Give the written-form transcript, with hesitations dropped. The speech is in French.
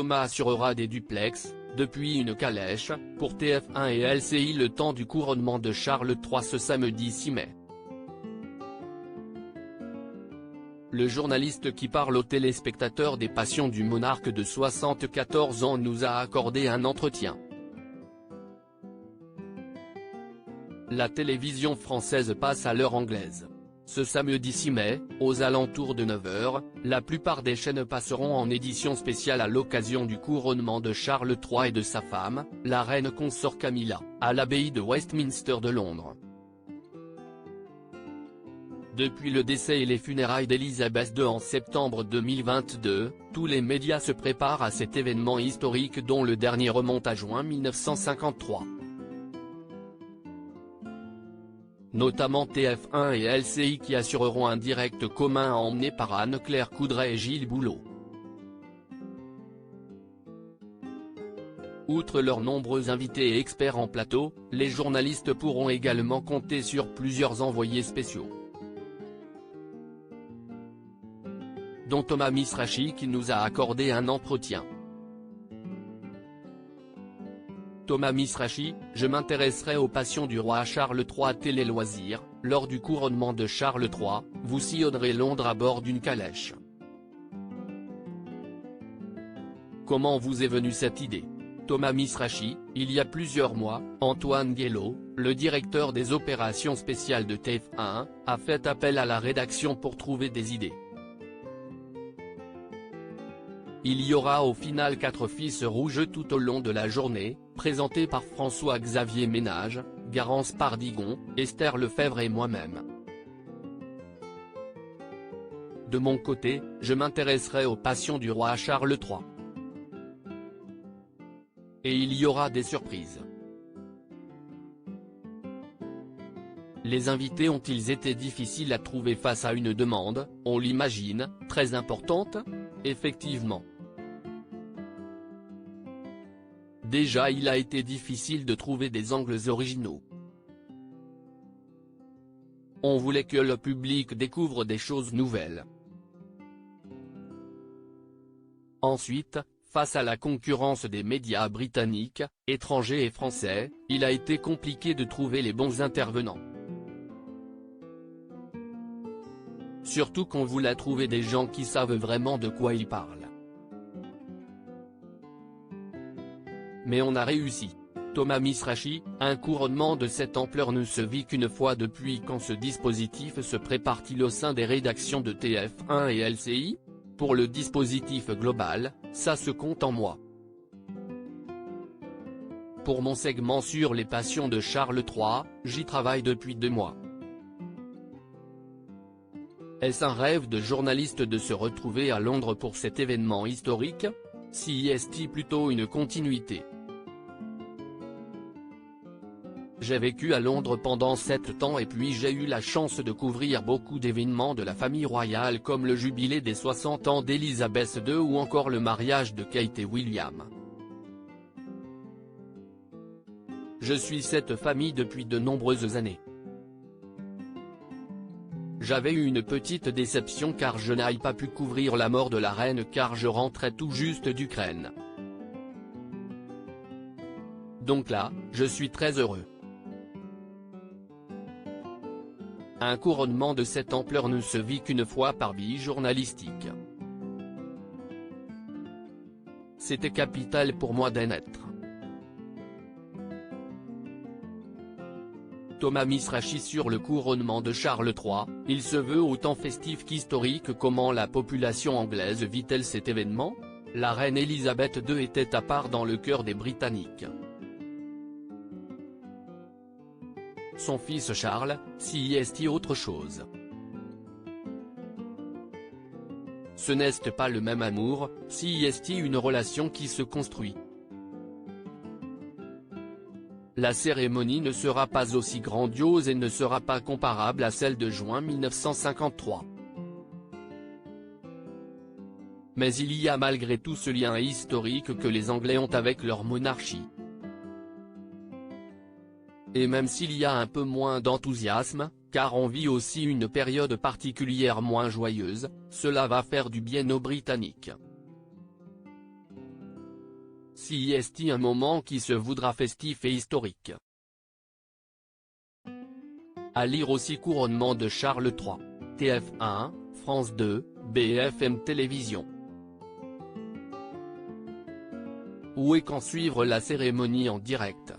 Thomas assurera des duplex, depuis une calèche, pour TF1 et LCI le temps du couronnement de Charles III ce samedi 6 mai. Le journaliste qui parle aux téléspectateurs des passions du monarque de 74 ans nous a accordé un entretien. La télévision française passe à l'heure anglaise. Ce samedi 6 mai, aux alentours de 9h, la plupart des chaînes passeront en édition spéciale à l'occasion du couronnement de Charles III et de sa femme, la reine consort Camilla, à l'abbaye de Westminster de Londres. Depuis le décès et les funérailles d'Elisabeth II en septembre 2022, tous les médias se préparent à cet événement historique dont le dernier remonte à juin 1953. Notamment TF1 et LCI qui assureront un direct commun emmené par Anne-Claire Coudray et Gilles Boulot. Outre leurs nombreux invités et experts en plateau, les journalistes pourront également compter sur plusieurs envoyés spéciaux, dont Thomas Misrachi qui nous a accordé un entretien. Thomas Misrachi, je m'intéresserai aux passions du roi Charles III à Télé Loisirs, lors du couronnement de Charles III, vous sillonnerez Londres à bord d'une calèche. Comment vous est venue cette idée? Thomas Misrachi, il y a plusieurs mois, Antoine Guélo, le directeur des opérations spéciales de TF1, a fait appel à la rédaction pour trouver des idées. Il y aura au final 4 fils rouges tout au long de la journée, présentés par François-Xavier Ménage, Garance Pardigon, Esther Lefebvre et moi-même. De mon côté, je m'intéresserai aux passions du roi Charles III. Et il y aura des surprises. Les invités ont-ils été difficiles à trouver face à une demande, on l'imagine, très importante? Effectivement. Déjà il a été difficile de trouver des angles originaux. On voulait que le public découvre des choses nouvelles. Ensuite, face à la concurrence des médias britanniques, étrangers et français, il a été compliqué de trouver les bons intervenants. Surtout qu'on voulait trouver des gens qui savent vraiment de quoi ils parlent. Mais on a réussi. Thomas Misrachi, un couronnement de cette ampleur ne se vit qu'une fois depuis quand ce dispositif se prépare-t-il au sein des rédactions de TF1 et LCI? Pour le dispositif global, ça se compte en mois. Pour mon segment sur les passions de Charles III, j'y travaille depuis 2 mois. Est-ce un rêve de journaliste de se retrouver à Londres pour cet événement historique? Si est-il plutôt une continuité? J'ai vécu à Londres pendant 7 ans et puis j'ai eu la chance de couvrir beaucoup d'événements de la famille royale comme le jubilé des 60 ans d'Elisabeth II ou encore le mariage de Kate et William. Je suis cette famille depuis de nombreuses années. J'avais eu une petite déception car je n'ai pas pu couvrir la mort de la reine car je rentrais tout juste d'Ukraine. Donc là, je suis très heureux. Un couronnement de cette ampleur ne se vit qu'une fois par vie journalistique. C'était capital pour moi d'en être. Thomas Misrachi sur le couronnement de Charles III, il se veut autant festif qu'historique. Comment la population anglaise vit-elle cet événement? La reine Elisabeth II était à part dans le cœur des Britanniques. Son fils Charles, si est-il autre chose? Ce n'est pas le même amour, si est-il une relation qui se construit. La cérémonie ne sera pas aussi grandiose et ne sera pas comparable à celle de juin 1953. Mais il y a malgré tout ce lien historique que les Anglais ont avec leur monarchie. Et même s'il y a un peu moins d'enthousiasme, car on vit aussi une période particulière moins joyeuse, cela va faire du bien aux Britanniques. Si est un moment qui se voudra festif et historique. À lire aussi couronnement de Charles III. TF1, France 2, BFM Télévision. Où et quand suivre la cérémonie en direct.